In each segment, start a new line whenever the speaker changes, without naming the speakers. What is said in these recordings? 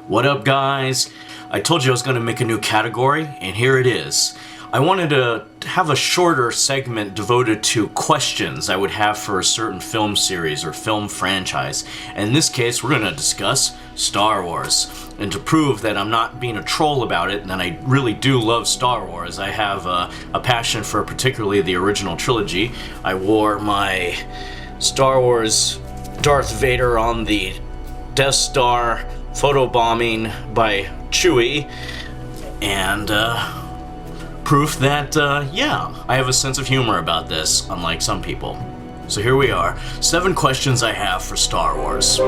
What up, guys? I told you I was going to make a new category, and here it is. I wanted to have a shorter segment devoted to questions I would have for a certain film series or film franchise. And in this case, we're going to discuss Star Wars. And to prove that I'm not being a troll about it, and that I really do love Star Wars, I have a passion for particularly the original trilogy. I wore my Star Wars Darth Vader on the Death Star photobombing by Chewie, and proof that, yeah, I have a sense of humor about this, unlike some people. So here we are, 7 questions I have for Star Wars.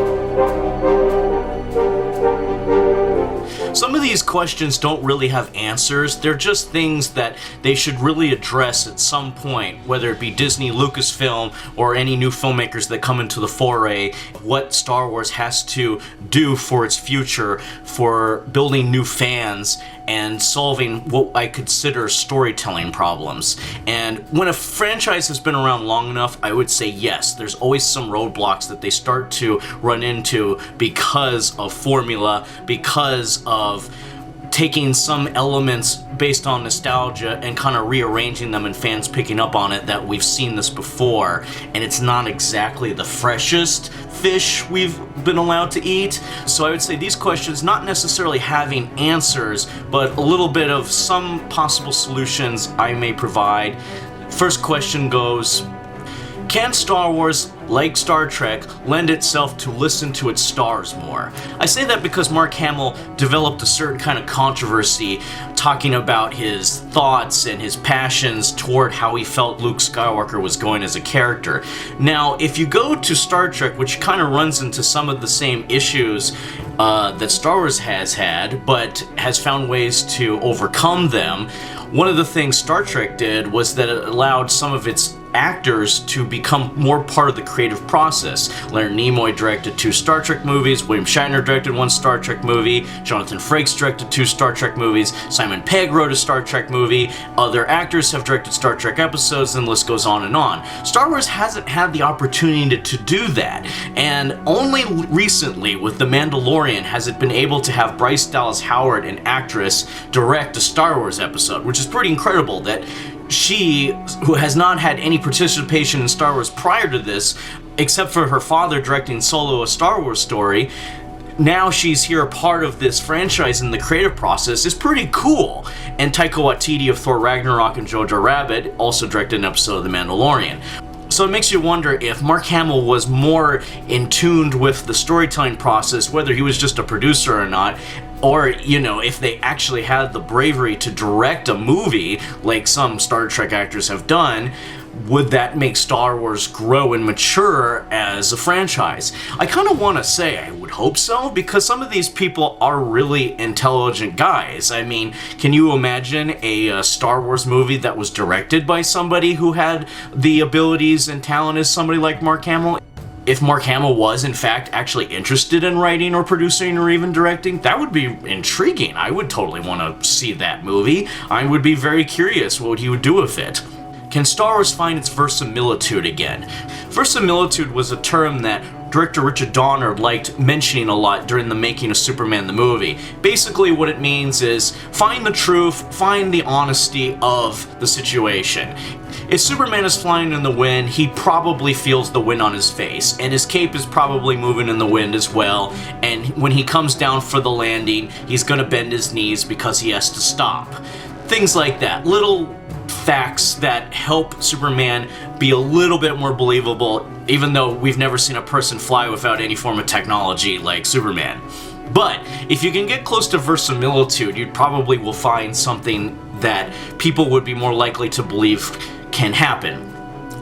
Some of these questions don't really have answers, they're just things that they should really address at some point, whether it be Disney, Lucasfilm, or any new filmmakers that come into the foray, what Star Wars has to do for its future, for building new fans, and solving what I consider storytelling problems. And when a franchise has been around long enough, I would say yes, there's always some roadblocks that they start to run into because of formula, because of taking some elements based on nostalgia and kind of rearranging them and fans picking up on it that we've seen this before, and it's not exactly the freshest fish we've been allowed to eat. So I would say these questions not necessarily having answers, but a little bit of some possible solutions I may provide. First question goes, can Star Wars, like Star Trek, lend itself to listen to its stars more? I say that because Mark Hamill developed a certain kind of controversy talking about his thoughts and his passions toward how he felt Luke Skywalker was going as a character. Now, if you go to Star Trek, which kind of runs into some of the same issues that Star Wars has had, but has found ways to overcome them, one of the things Star Trek did was that it allowed some of its actors to become more part of the creative process. Leonard Nimoy directed 2 Star Trek movies, William Shatner directed 1 Star Trek movie, Jonathan Frakes directed 2 Star Trek movies, Simon Pegg wrote a Star Trek movie, other actors have directed Star Trek episodes, and the list goes on and on. Star Wars hasn't had the opportunity to do that, and only recently with The Mandalorian has it been able to have Bryce Dallas Howard, an actress, direct a Star Wars episode, which is pretty incredible that she, who has not had any participation in Star Wars prior to this, except for her father directing Solo, a Star Wars story, now she's here a part of this franchise in the creative process is pretty cool. And Taika Waititi of Thor Ragnarok and Jojo Rabbit also directed an episode of The Mandalorian. So it makes you wonder if Mark Hamill was more in tune with the storytelling process, whether he was just a producer or not, or, you know, if they actually had the bravery to direct a movie like some Star Trek actors have done, would that make Star Wars grow and mature as a franchise? I kind of want to say I would hope so, because some of these people are really intelligent guys. I mean, can you imagine a Star Wars movie that was directed by somebody who had the abilities and talent as somebody like Mark Hamill? If Mark Hamill was, in fact, actually interested in writing or producing or even directing, that would be intriguing. I would totally want to see that movie. I would be very curious what he would do with it. Can Star Wars find its verisimilitude again? Verisimilitude was a term that director Richard Donner liked mentioning a lot during the making of Superman the movie. Basically what it means is find the truth, find the honesty of the situation. If Superman is flying in the wind, he probably feels the wind on his face, and his cape is probably moving in the wind as well, and when he comes down for the landing, he's gonna bend his knees because he has to stop. Things like that. Little facts that help Superman be a little bit more believable, even though we've never seen a person fly without any form of technology like Superman. But if you can get close to verisimilitude, you probably will find something that people would be more likely to believe can happen.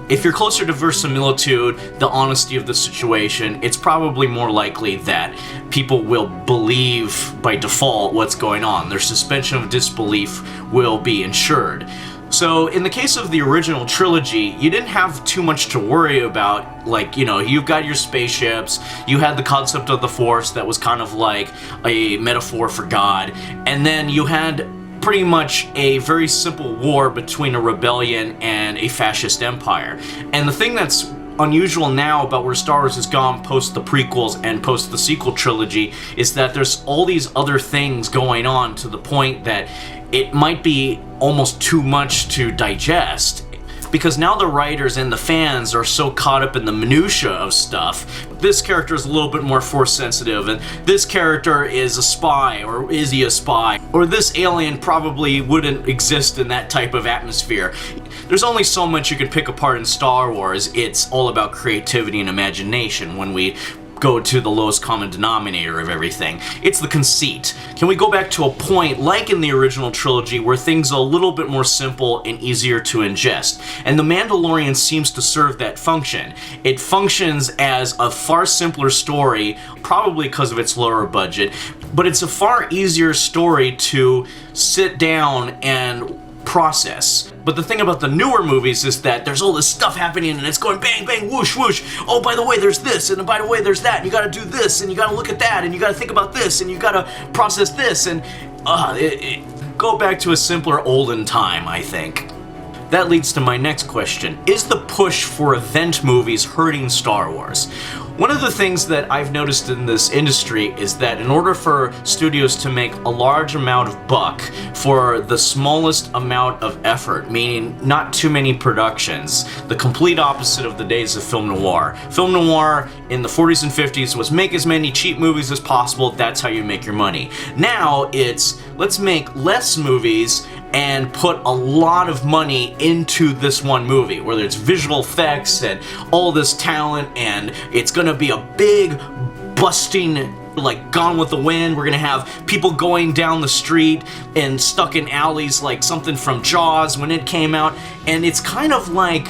If you're closer to verisimilitude, the honesty of the situation, it's probably more likely that people will believe by default what's going on. Their suspension of disbelief will be ensured. So in the case of the original trilogy, you didn't have too much to worry about. Like, you know, you've got your spaceships, you had the concept of the Force that was kind of like a metaphor for God, and then you had pretty much a very simple war between a rebellion and a fascist empire. And the thing that's unusual now about where Star Wars has gone post the prequels and post the sequel trilogy is that there's all these other things going on to the point that it might be almost too much to digest. Because now the writers and the fans are so caught up in the minutia of stuff. This character is a little bit more force sensitive, and this character is a spy, or is he a spy? Or this alien probably wouldn't exist in that type of atmosphere. There's only so much you can pick apart in Star Wars. It's all about creativity and imagination when we go to the lowest common denominator of everything. It's the conceit. Can we go back to a point like in the original trilogy where things are a little bit more simple and easier to ingest? And The Mandalorian seems to serve that function. It functions as a far simpler story, probably because of its lower budget, but it's a far easier story to sit down and process. But the thing about the newer movies is that there's all this stuff happening and it's going bang, bang, whoosh, whoosh. Oh, by the way, there's this, and by the way, there's that, and you gotta do this, and you gotta look at that, and you gotta think about this, and you gotta process this, and go back to a simpler olden time, I think. That leads to my next question. Is the push for event movies hurting Star Wars? One of the things that I've noticed in this industry is that in order for studios to make a large amount of buck for the smallest amount of effort, meaning not too many productions, the complete opposite of the days of film noir. Film noir in the 40s and 50s was make as many cheap movies as possible, that's how you make your money. Now it's, let's make less movies and put a lot of money into this one movie, whether it's visual effects and all this talent, and it's gonna be a big busting, like Gone with the Wind. We're gonna have people going down the street and stuck in alleys like something from Jaws when it came out, and it's kind of like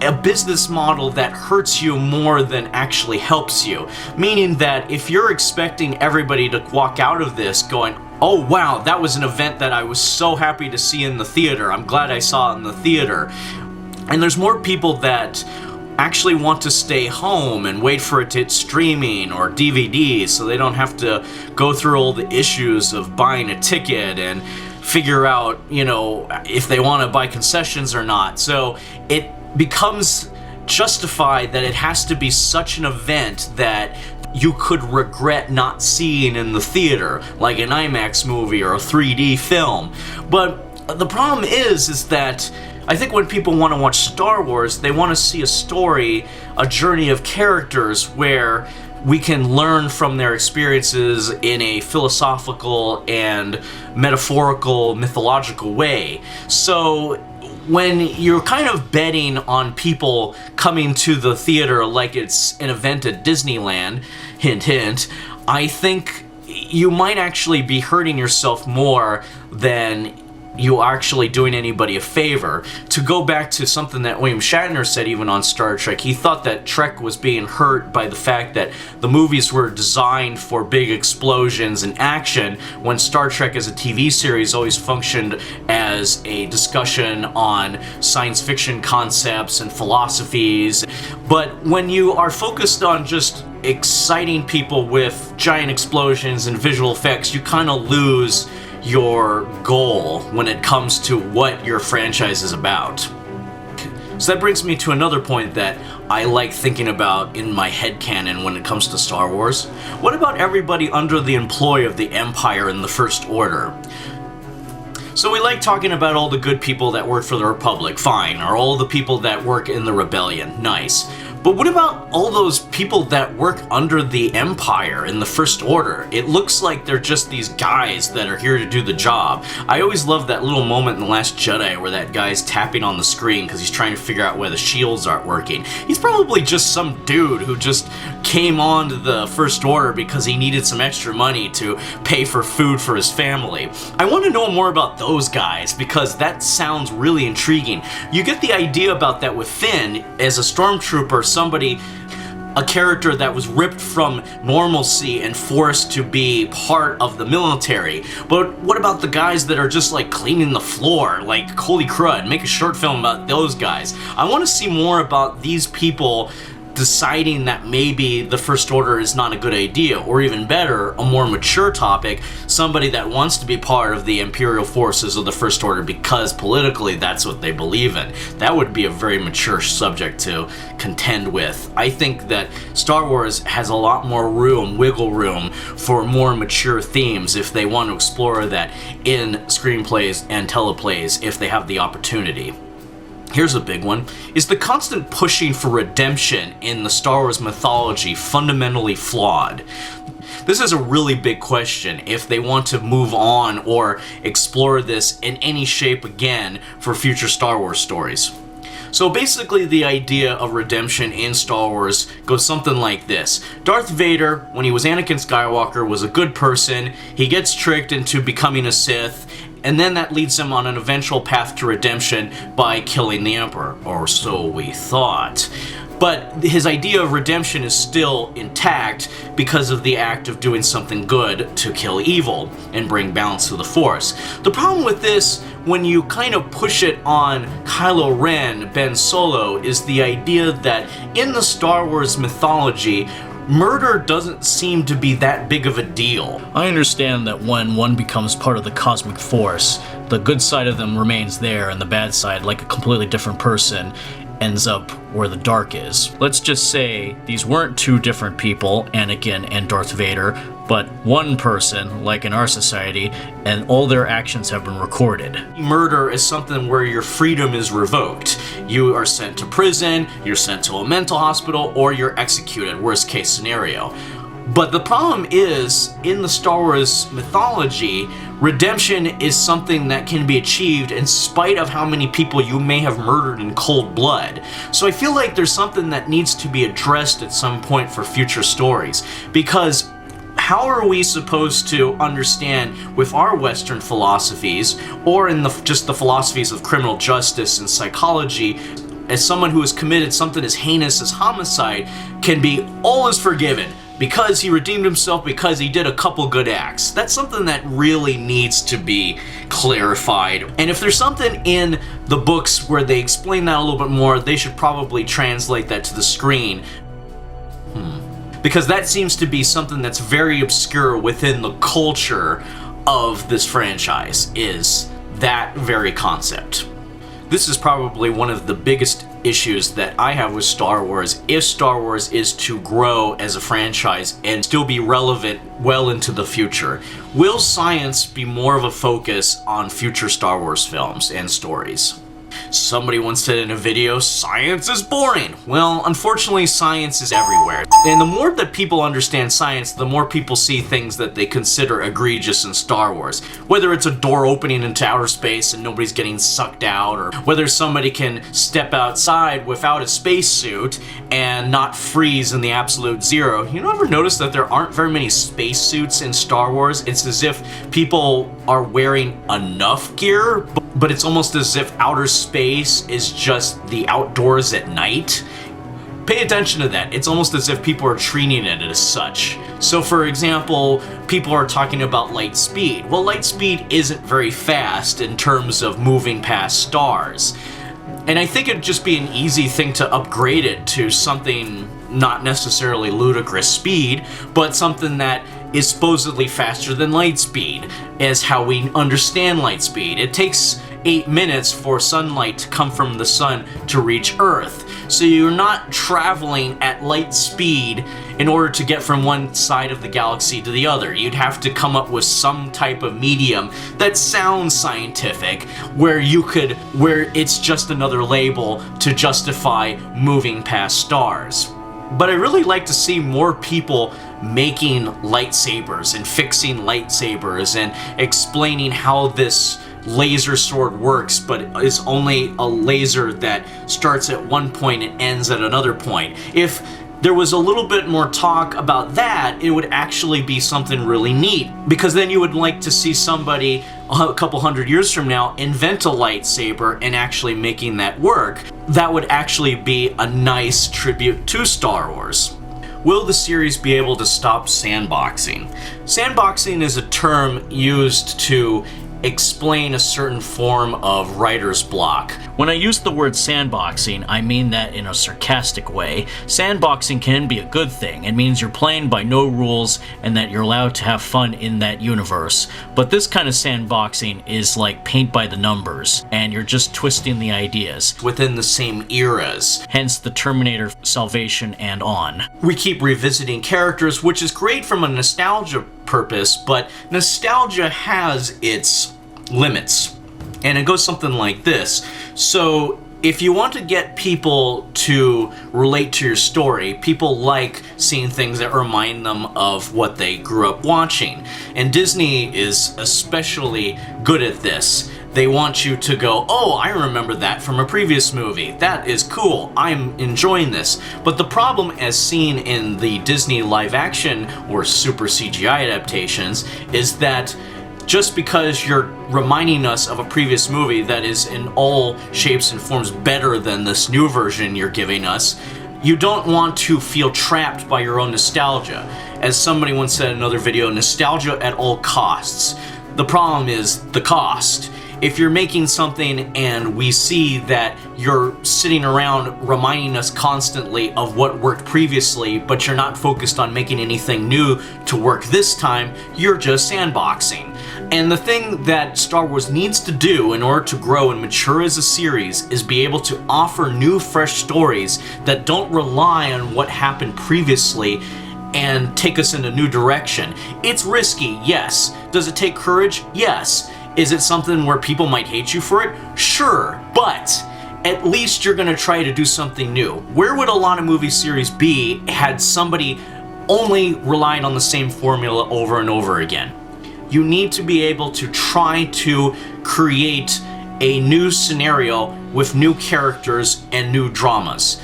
a business model that hurts you more than actually helps you. Meaning that if you're expecting everybody to walk out of this going, oh wow, that was an event that I was so happy to see in the theater, I'm glad I saw it in the theater, and there's more people that actually want to stay home and wait for it to hit streaming or DVD so they don't have to go through all the issues of buying a ticket and figure out, you know, if they want to buy concessions or not. So it becomes justified that it has to be such an event that you could regret not seeing in the theater, like an IMAX movie or a 3D film. But the problem is that I think when people want to watch Star Wars, they want to see a story, a journey of characters where we can learn from their experiences in a philosophical and metaphorical, mythological way. So when you're kind of betting on people coming to the theater like it's an event at Disneyland, hint hint, I think you might actually be hurting yourself more than you are actually doing anybody a favor. To go back to something that William Shatner said even on Star Trek, he thought that Trek was being hurt by the fact that the movies were designed for big explosions and action, when Star Trek as a TV series always functioned as a discussion on science fiction concepts and philosophies. But when you are focused on just exciting people with giant explosions and visual effects, you kind of lose your goal when it comes to what your franchise is about. So that brings me to another point that I like thinking about in my headcanon when it comes to Star Wars. What about everybody under the employ of the Empire in the First Order? So we like talking about all the good people that work for the Republic, fine, or all the people that work in the Rebellion, nice. But what about all those people that work under the Empire in the First Order? It looks like they're just these guys that are here to do the job. I always love that little moment in The Last Jedi where that guy's tapping on the screen because he's trying to figure out where the shields aren't working. He's probably just some dude who just came on to the First Order because he needed some extra money to pay for food for his family. I want to know more about those guys because that sounds really intriguing. You get the idea about that with Finn as a stormtrooper, a character that was ripped from normalcy and forced to be part of the military. But what about the guys that are just like cleaning the floor? Like, holy crud, make a short film about those guys. I want to see more about these people deciding that maybe the First Order is not a good idea, or even better, a more mature topic, somebody that wants to be part of the Imperial forces of the First Order because politically that's what they believe in. That would be a very mature subject to contend with. I think that Star Wars has a lot more room, wiggle room, for more mature themes if they want to explore that in screenplays and teleplays if they have the opportunity. Here's a big one. Is the constant pushing for redemption in the Star Wars mythology fundamentally flawed? This is a really big question if they want to move on or explore this in any shape again for future Star Wars stories. So basically the idea of redemption in Star Wars goes something like this. Darth Vader, when he was Anakin Skywalker, was a good person. He gets tricked into becoming a Sith, and then that leads him on an eventual path to redemption by killing the Emperor, or so we thought. But his idea of redemption is still intact because of the act of doing something good to kill evil and bring balance to the Force. The problem with this, when you kind of push it on Kylo Ren, Ben Solo, is the idea that in the Star Wars mythology, murder doesn't seem to be that big of a deal.
I understand that when one becomes part of the cosmic force, the good side of them remains there and the bad side, like a completely different person, ends up where the dark is. Let's just say these weren't two different people, Anakin and Darth Vader, but one person, like in our society, and all their actions have been recorded.
Murder is something where your freedom is revoked. You are sent to prison, you're sent to a mental hospital, or you're executed, worst case scenario. But the problem is, in the Star Wars mythology, redemption is something that can be achieved in spite of how many people you may have murdered in cold blood. So I feel like there's something that needs to be addressed at some point for future stories, because how are we supposed to understand with our Western philosophies, or in just the philosophies of criminal justice and psychology, as someone who has committed something as heinous as homicide can be always forgiven because he redeemed himself, because he did a couple good acts? That's something that really needs to be clarified. And if there's something in the books where they explain that a little bit more, they should probably translate that to the screen. Because that seems to be something that's very obscure within the culture of this franchise, is that very concept. This is probably one of the biggest issues that I have with Star Wars. If Star Wars is to grow as a franchise and still be relevant well into the future, will science be more of a focus on future Star Wars films and stories? Somebody once said in a video, science is boring. Well, unfortunately, science is everywhere. And the more that people understand science, the more people see things that they consider egregious in Star Wars. Whether it's a door opening into outer space and nobody's getting sucked out, or whether somebody can step outside without a spacesuit and not freeze in the absolute zero. You ever notice that there aren't very many spacesuits in Star Wars? It's as if people are wearing enough gear, but it's almost as if outer space is just the outdoors at night. Pay attention to that. It's almost as if people are treating it as such. So for example, people are talking about light speed. Well, light speed isn't very fast in terms of moving past stars. And I think it'd just be an easy thing to upgrade it to something not necessarily ludicrous speed, but something that is supposedly faster than light speed, is how we understand light speed. It takes 8 minutes for sunlight to come from the sun to reach Earth. So you're not traveling at light speed in order to get from one side of the galaxy to the other. You'd have to come up with some type of medium that sounds scientific, where it's just another label to justify moving past stars. But I really like to see more people making lightsabers and fixing lightsabers and explaining how this laser sword works, but is only a laser that starts at one point and ends at another point. If there was a little bit more talk about that, it would actually be something really neat, because then you would like to see somebody a couple hundred years from now invent a lightsaber and actually making that work. That would actually be a nice tribute to Star Wars. Will the series be able to stop sandboxing? Sandboxing is a term used to explain a certain form of writer's block,
When I use the word sandboxing, I mean that in a sarcastic way. Sandboxing can be a good thing. It means you're playing by no rules and that you're allowed to have fun in that universe. But this kind of sandboxing is like paint by the numbers, and you're just twisting the ideas
within the same eras.
Hence the Terminator, Salvation, and on.
We keep revisiting characters, which is great from a nostalgia purpose, but nostalgia has its limits. And it goes something like this. So if you want to get people to relate to your story, people like seeing things that remind them of what they grew up watching. And Disney is especially good at this. They want you to go, oh, I remember that from a previous movie. That is cool. I'm enjoying this. But the problem, as seen in the Disney live action or super CGI adaptations, is that just because you're reminding us of a previous movie that is in all shapes and forms better than this new version you're giving us, you don't want to feel trapped by your own nostalgia. As somebody once said in another video, nostalgia at all costs. The problem is the cost. If you're making something and we see that you're sitting around reminding us constantly of what worked previously, but you're not focused on making anything new to work this time, you're just sandboxing. And the thing that Star Wars needs to do in order to grow and mature as a series is be able to offer new, fresh stories that don't rely on what happened previously and take us in a new direction. It's risky, yes. Does it take courage? Yes. Is it something where people might hate you for it? Sure, but at least you're gonna try to do something new. Where would a lot of movie series be had somebody only relied on the same formula over and over again? You need to be able to try to create a new scenario with new characters and new dramas.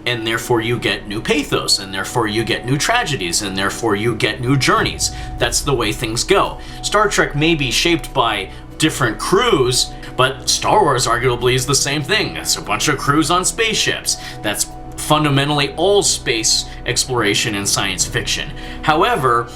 And therefore you get new pathos, and therefore you get new tragedies, and therefore you get new journeys. That's the way things go. Star Trek may be shaped by different crews, but Star Wars arguably is the same thing. It's a bunch of crews on spaceships. That's fundamentally all space exploration and science fiction. However,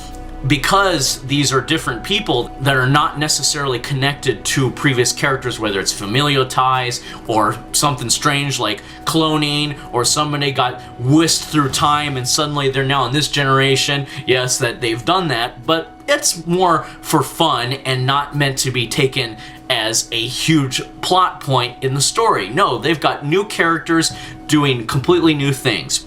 because these are different people that are not necessarily connected to previous characters, whether it's familial ties or something strange like cloning, or somebody got whisked through time and suddenly they're now in this generation. Yes, that they've done that, but it's more for fun and not meant to be taken as a huge plot point in the story. No, they've got new characters doing completely new things.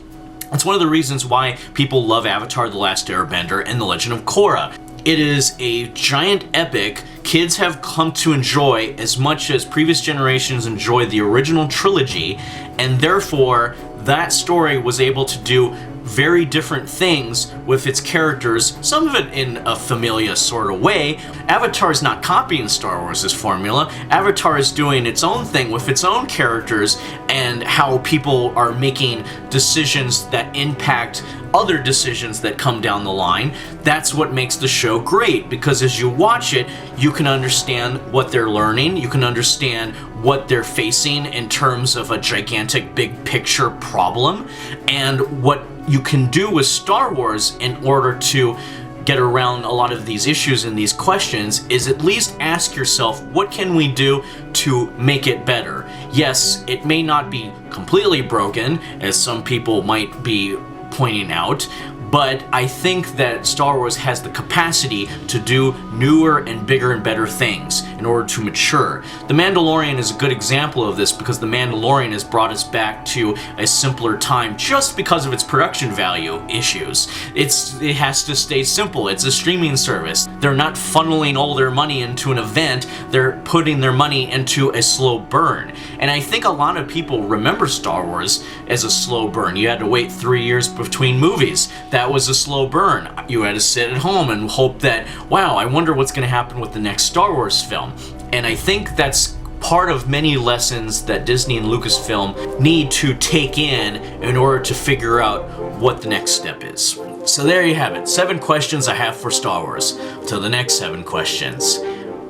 It's one of the reasons why people love Avatar: The Last Airbender and The Legend of Korra. It is a giant epic kids have come to enjoy as much as previous generations enjoyed the original trilogy, and therefore that story was able to do very different things with its characters, some of it in a familiar sort of way. Avatar is not copying Star Wars' formula. Avatar is doing its own thing with its own characters and how people are making decisions that impact other decisions that come down the line. That's what makes the show great, because as you watch it, you can understand what they're learning, you can understand what they're facing in terms of a gigantic big picture problem, and what you can do with Star Wars in order to get around a lot of these issues and these questions is at least ask yourself, what can we do to make it better? Yes, it may not be completely broken, as some people might be pointing out, but I think that Star Wars has the capacity to do newer and bigger and better things in order to mature. The Mandalorian is a good example of this, because The Mandalorian has brought us back to a simpler time just because of its production value issues. It has to stay simple. It's a streaming service. They're not funneling all their money into an event. They're putting their money into a slow burn. And I think a lot of people remember Star Wars as a slow burn. You had to wait 3 years between movies. That was a slow burn. You had to sit at home and hope that, wow, I wonder what's going to happen with the next Star Wars film. And I think that's part of many lessons that Disney and Lucasfilm need to take in order to figure out what the next step is. So there you have it. 7 questions I have for Star Wars. To the next 7 questions,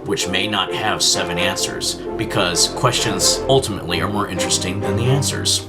which may not have 7 answers, because questions ultimately are more interesting than the answers.